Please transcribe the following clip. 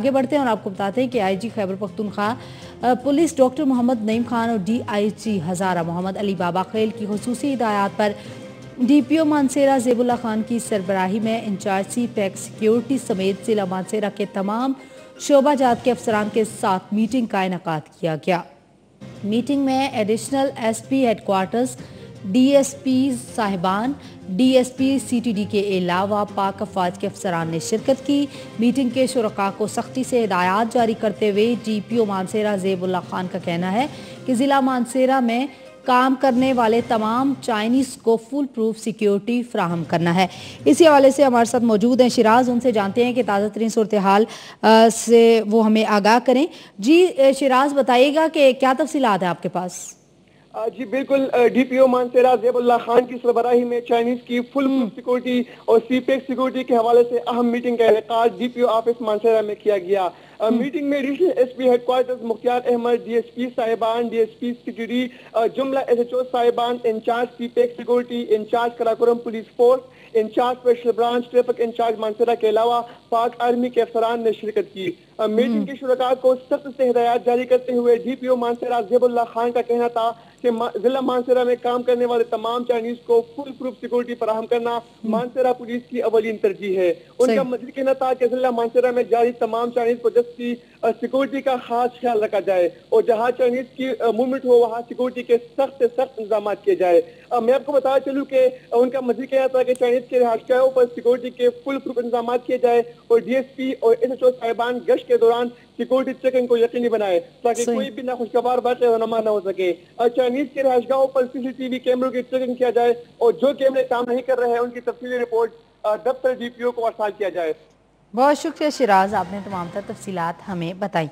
आगे बढ़ते हैं और आपको बताते हैं कि IG Khyber Pakhtunkhwa police doctor Mohammad Naeem Khan और डीआईजी हजारा मोहम्मद अली बाबा खेल की खुसूसी हिदायत पर डीपीओ मानसेरा ज़ेबुल्ला खान की सरबराही में इंचार्ज सी पैक सिक्योरिटी समेत जिला मानसेरा के तमाम शोबा जात के अफसरान के साथ मीटिंग का इनेकाद किया गया। मीटिंग में एडिशनल एसपी हेडक्वार्टर्स, डीएसपी साहिबान, डीएसपी सीटीडी के अलावा पाक अफवाज के अफसरान ने शिरकत की। मीटिंग के शुरका को सख्ती से हिदायत जारी करते हुए डीपीओ मानसेरा ज़ेबुल्ला खान का कहना है कि ज़िला मानसेरा में काम करने वाले तमाम चाइनीज़ को फुल प्रूफ सिक्योरिटी फ्राहम करना है। इसी हवाले से हमारे साथ मौजूद हैं शिराज, उनसे जानते हैं कि ताज़ा तरीन सूरत हाल से वो हमें आगाह करें। जी शिराज, बताइएगा कि क्या तफसीलात है आपके पास? जी बिल्कुल, डीपीओ मानसेरा ज़ेबुल्ला खान की सरबराही में चाइनीज की फुल प्रूफ सिक्योरिटी और सीपेक सिक्योरिटी के हवाले से अहम मीटिंग का इनेकाद डीपीओ ऑफिस मानसेरा में किया गया। मीटिंग में regional SP headquarters Mukhtiar Ahmad, DSP साहिबान, डीएसपी सीटीडी, जुमला एसएचओ साहिबान, in charge CPEC security, in charge Karakoram police force, in charge special branch, traffic in charge Mansehra के अलावा पाक आर्मी के अफसरान ने शिरकत की। मीटिंग के शुरका को सख्त से हिदायत जारी करते हुए डीपीओ मानसेरा ज़ेबुल्ला खान का कहना था कि जिला मानसेरा में काम करने वाले तमाम चाइनीज को फुल प्रूफ सिक्योरिटी फराहम करना मानसेरा पुलिस की अवलीन तरजीह है। उनका मजीद कहना था कि जिला मानसेरा में जारी तमाम चाइनीज प्रोजेक्ट की सिक्योरिटी का खास ख्याल रखा जाए और जहाँ चाइनीज की मूवमेंट हो वहाँ सिक्योरिटी के सख्त से सख्त इंतजाम किए जाए। मैं आपको बताया चलूँ कि उनका मजीद कहना था कि चाइनीज के रिहायशगाहों पर सिक्योरिटी के फुल प्रूफ इंतजाम किए जाए और डीएसपी और एसएचओ साहिबान गश्त के दौरान सिक्योरिटी चेकिंग को यकीनी बनाए ताकि कोई भी नाखुशगवार वाक़या होना न हो सके। चाइनीज के रिहायशगाहों पर सीसीटीवी कैमरों की चेकिंग किया जाए और जो कैमरे काम नहीं कर रहे हैं उनकी तफसीली रिपोर्ट दफ्तर डीपीओ को अरसाल किया जाए। बहुत शुक्रिया शिराज, आपने तमाम तफसीलात हमें बताई।